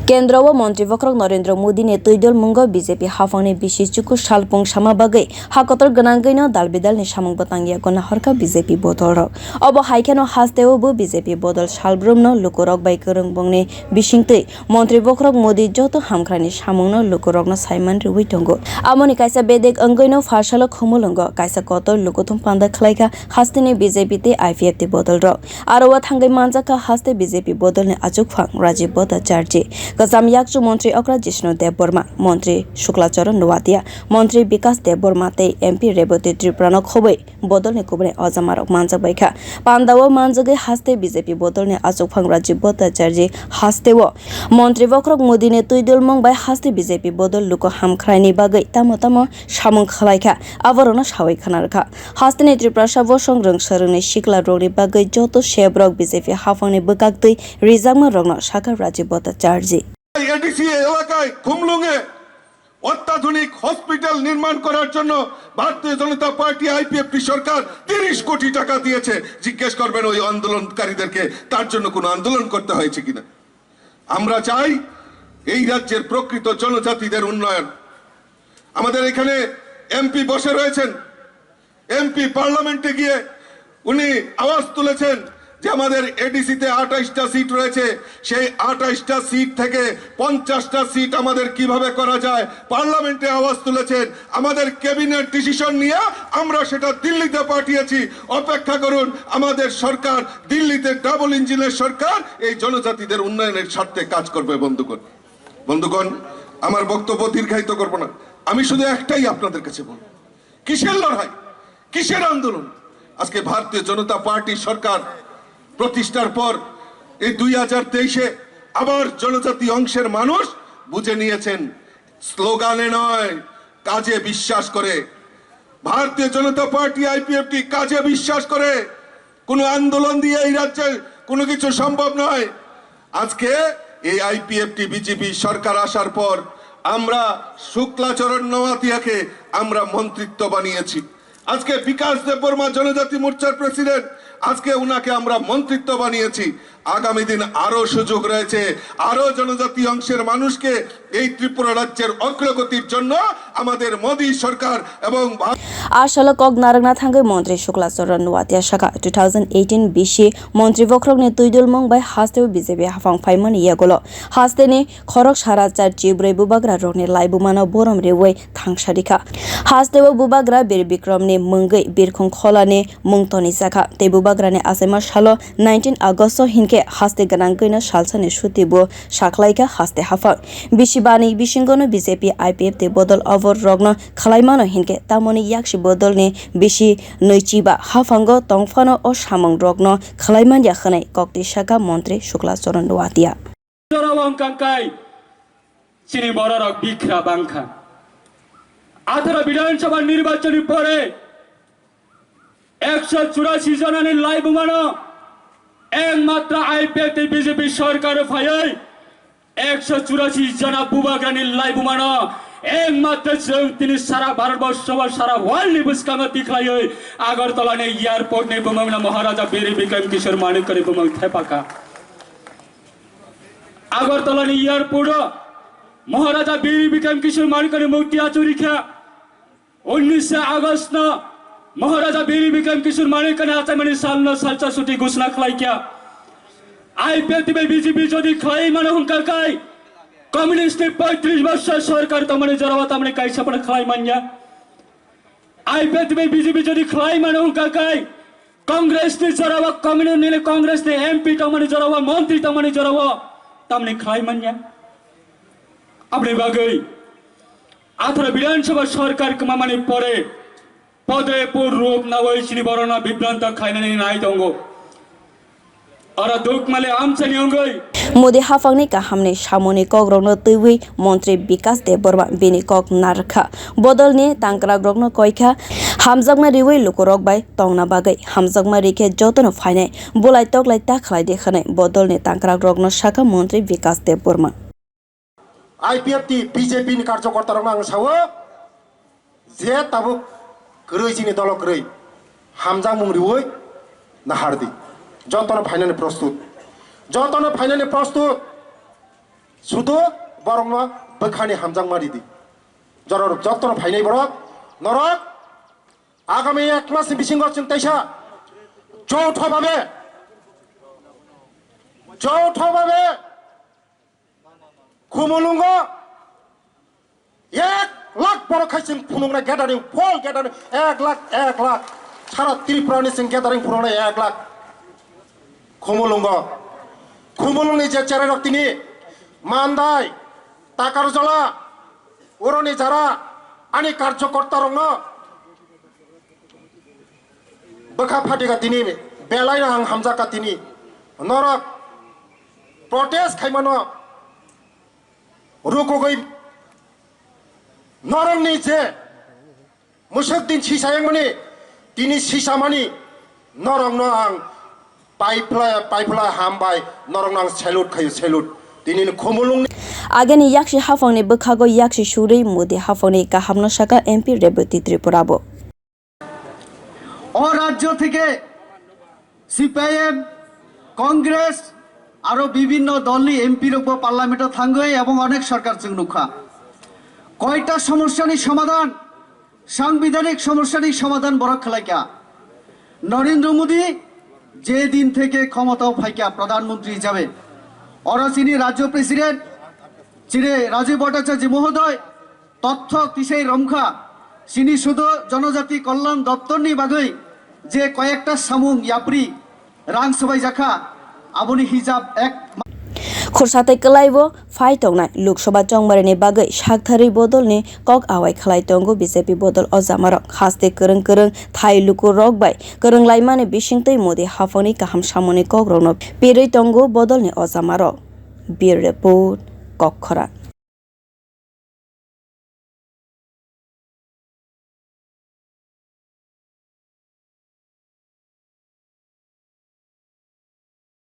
केन्द्र व मन्त्री वक्रक नरेन्द्र मोदी ने तैदल मुंग बीजेपी हाफांनि बिसि चुकु सालपुंग सामा बागै हाकतर गनांगैनो दालबिदालनि सामुंग बतांगिया गना हरका बीजेपी बदल अब हाइकेनो हास्तेवबो बीजेपी बदल सालब्रुमनो लुकुरक बाय करंबंनि बिसिंतै मन्त्री वक्रक मोदी जतो हामख्रानि सामुंनो लुकुरकनो साइमान रुइ दंगो आमनि कायसा बेदेक अंगैनो फारसाल खमुलंग कायसा कतर लुकुथुम पान्दा खलायका हास्तेनि बीजेपी ते आईपीएफ ते बदल र आरोवा थांगै मानजाका हास्ते बीजेपी बदलनि आजुकफां राजीव भट्टाचार्य गजाम याक्चु मन्त्री अक्रा जिष्णु देवबर्मा मन्त्री शुक्लाचरण नवातिया मन्त्री विकास देवबर्मा ते एमपी रेवती त्रिपुरानो खोबै बदलनि कुबरे अजामारक मानजा बैखा पान्दाव मानजगै हास्ते बीजेपी बदलनि आजुकफां राजीव भट्टाचार्य हास्तेव मन्त्री वक्रक मोदीने तुइदलमंग बाय हास्ते बीजेपी बदल लुको हामख्रायनि बागै तामो तामो सामुं खलायखा आबरनो सावै खानारखा हास्तेनि त्रिपुरा साबो संरं सरंनि सिकला रोगनि बागै जतो शेब्रक बीजेपी हाफांनि बकागदै रिजामा रगनो साका राजीव भट्टाचार्य এডিসি এলাকায় খুমলুঙে অত্যাধুনিক হসপিটাল নির্মাণ করার জন্য ভারতীয় জনতা পার্টি আইপিএফটি সরকার 30 কোটি টাকা দিয়েছে। জিজ্ঞেস করবেন ওই আন্দোলনকারীদেরকে তার জন্য কোনো আন্দোলন করতে হয়েছে কিনা। আমরা চাই এই রাজ্যের প্রকৃত জনজাতিদের উন্নয়ন। আমাদের এখানে এমপি বসে রয়েছেন, এমপি পার্লামেন্টে গিয়ে উনি আওয়াজ তুলেছেন যে আমাদের এডিসিতে 28টা সিট রয়েছে, সেই 28টা সিট থেকে 50টা সিট আমাদের কিভাবে করা যায় পার্লামেন্টে আওয়াজ তুলেছেন। আমাদের ক্যাবিনেট ডিসিশন নিয়ে আমরা সেটা দিল্লিতে পাঠিয়েছি। অপেক্ষা করুন, আমাদের সরকার দিল্লিতে ডাবল ইঞ্জিনের সরকার এই জনজাতিদের উন্নয়নের স্বার্থে কাজ করবে। বন্ধুগণ, আমার বক্তব্য দীর্ঘায়িত করব না, আমি শুধু একটাই আপনাদের কাছে বলবো, কিসের লড়াই, কিসের আন্দোলন? আজকে ভারতীয় জনতা পার্টি সরকার প্রতিষ্ঠার পর এই 2023-এ আবার জনজাতি অংশের মানুষ বুঝে নিয়েছেন স্লোগানে নয় কাজে বিশ্বাস করে। ভারতীয় জনতা পার্টি আইপিএফটি কাজে বিশ্বাস করে। কোনো আন্দোলন দিয়ে এই রাজ্যে কোনো কিছু সম্ভব নয়। আজকে এই আইপিএফটি বিজেপি সরকার আসার পর আমরা শুক্লাচরণ নওয়াতিয়াকে আমরা মন্ত্রিত্ব বানিয়েছি। আজকে বিকাশ দেববর্মা জনজাতি মোর্চার প্রেসিডেন্ট, আজকে উনাকে আমরা মন্ত্রিত্ব বানিয়েছি। আগামী দিন আরো সুযোগ রয়েছে, আরো জনজাতি অংশের মানুষকে এই ত্রিপুরা রাজ্যের অগ্রগতির জন্য আমাদের মোদী সরকার এবং आशाल कग नारंगना थांगै मन्त्री शुक्लाचरण नवातिया शाखा 2018 बिसि मन्त्री वक्रकनि तुइदलमंग बाय हास्तेव बीजेपी हाफां फाइमन यागोलो हास्तेनि खरक सारा चार चिब्रै बुबाग्रा रोगनि लाइबुमानो बोरम रेवै थांसारिखा हास्तेव बुबाग्रा बीर विक्रमनि मंगै बिरखं खलानि मुंतनि साखा ते बुबाग्रानि आसामा सालो 19 आगस्ट हिनके हास्ते गनांगैनो सालसानि सुतिबो साखलाइका हास्ते हाफां बिसिबानि बिसिंगनो बीजेपी आईपीएफ ते बदल अवर रग्न खलाइमानो हिनके तामनि याक्ष बदलनि बिसि नैचिबा हाफांग तंफानो ओ सामंग रग्न खलाइमान याखनै कक्ति शाखा मन्त्री शुक्लाचरण नवातिया জনবংকাঙ্কাই চিনি বড়রক বিখরা বাংখা 18 বিধানসভা নির্বাচনের পরে 184 জনানি লাইভ মানো একমাত্র আইপিএফ বিজেপি সরকার ফায়াই 184 जना বুবাগ্রানি লাইভ মানো একমাত্র তিনি সারা ভারতবর্ষ সারা ওয়ার্ল্ড বুসকাঙ্গ দিখায় আগরতলা ने एयरपोर्ट ने बुमंगना महाराजा बीर विक्रम किशोर मानिक करे बुमंग थेपाका আগরতলা ने एयरपोर्ट महाराजा बीर विक्रम किशोर मानिक करे मुक्तिया चुरीखा 19 अगस्त न महाराजा बीर विक्रम किशोर मानिक ने आचामनी साल न सालचा छुट्टी घोषणा खलाइक्या आईपीएफ बीजेपी যদি খাই মানে হুঙ্কা কাই कम्युनिस्ट 35 वर्ष सरकार तमने जरावा तमने कायसा पण खलाइ मान्या आईपीएफ बीजेपी যদি खलाइ माने হুঙ্কা কাই कांग्रेस ने जरावा कम्युनिस्ट ने कांग्रेस ने एमपी तमने जरावा मंत्री तमने जरावा तमने खलाइ मान्या अपने बागै 18 विधानसभा सरकार कमामाने परे पदे पुर रोग नवै सिनी बरना विभ्रांत खाइनानै नाइ दंगो अरा दुख माले आमसानि अंगै मोदी हाफांनि गाहामनि सामनि कग्रगनो तैवै मन्त्री विकास देवबर्मा बेनि कग नारखा बदलनि तांक्राग्रगनो कयखा हामजागमा रिवै लुकुरक बाय तंगना बागै हामजागमा रिखे जतन फाइनाय बोलाय तगलाय ताखलाय देखानाय बदलनि तांक्राग्रगनो शाखा मन्त्री विकास देवबर्मा आईपीएफटी बीजेपी नि कार्यकर्तारंग आं सावो जे ताबो ग्रैजिनि दल ग्रै हामजाग मुंग्रिवै नाहारदि जतन फाइनानि प्रस्तुत শুধু বরং বখানি হামজাং মারি দি জরর যত্ন ফাইনাই বরক নরক আগামী 1 মাস বিশিঙ্গর চিন্তাইসা যৌথভাবে খুমুলুঙ্গ 1 লাখ বড় খাইছেন ফুনুংনা গ্যাদারিং ফল গ্যাদারিং 1 লাখ সারা ত্রিপুরানি সিং গ্যাদারিং ফুনুংনা 1 লাখ খুমুলুংনি যে চেরে রক্তিনি মানদাই টাকার জলা ওরনি যারা আনি কার্যকর্তা রং বখা ফাটিকা তিনি বেলাইনা হামজাকা তিনি নরক প্রটেস্ট খাইমানো রুকগৈ নরংনি যে মুসুদ্দিন সিসায়াং মানি তিনি সিসামানি নরং আং পাইফ্লা হামबाय नरं आं सैलुट खायो सैलुट दिनै खुमुलुं Agani yakshi hafangni bukhago yakshi shuri modi hafangni kahamno shaka MP Reboti Tripurabo. ও রাজ্য থেকে সিপিআইএম কংগ্রেস আরো বিভিন্ন দলনি এমপির উপর পার্লামেন্টে থাঙ্গই এবং অনেক সরকার চিংনুখা কয়টা সমস্যানি সমাধান সাংবিধানিক সমস্যানি সমাধান বড় খেলাইকা নরেন্দ্র মোদী যে দিন থেকে ক্ষমতাও ফাইকা প্রধানমন্ত্রী হিসাবে অরচিনি রাজ্য প্রেসিডেন্ট চিরে রাজীব ভট্টাচার্য মহোদয় তথ্য তিসাই রমখা চিনি শুধু জনজাতি কল্যাণ দপ্তরনি বাগৈ যে কয়েকটা সামুং ইয়াপ্রি রাং সবাই জাখা আবনি হিজাব এক Khursatai kalaibo phai tongnai Lok Sabha chongbarani bagai sakthari bodolni kok awai khlai tongo BJP bodol ojamarok haste kereng thai luku rok bai kereng laimani bisingtei modi hafani kaham samoni kok rokno perei tongo bodolni ojamarok bir report kokhora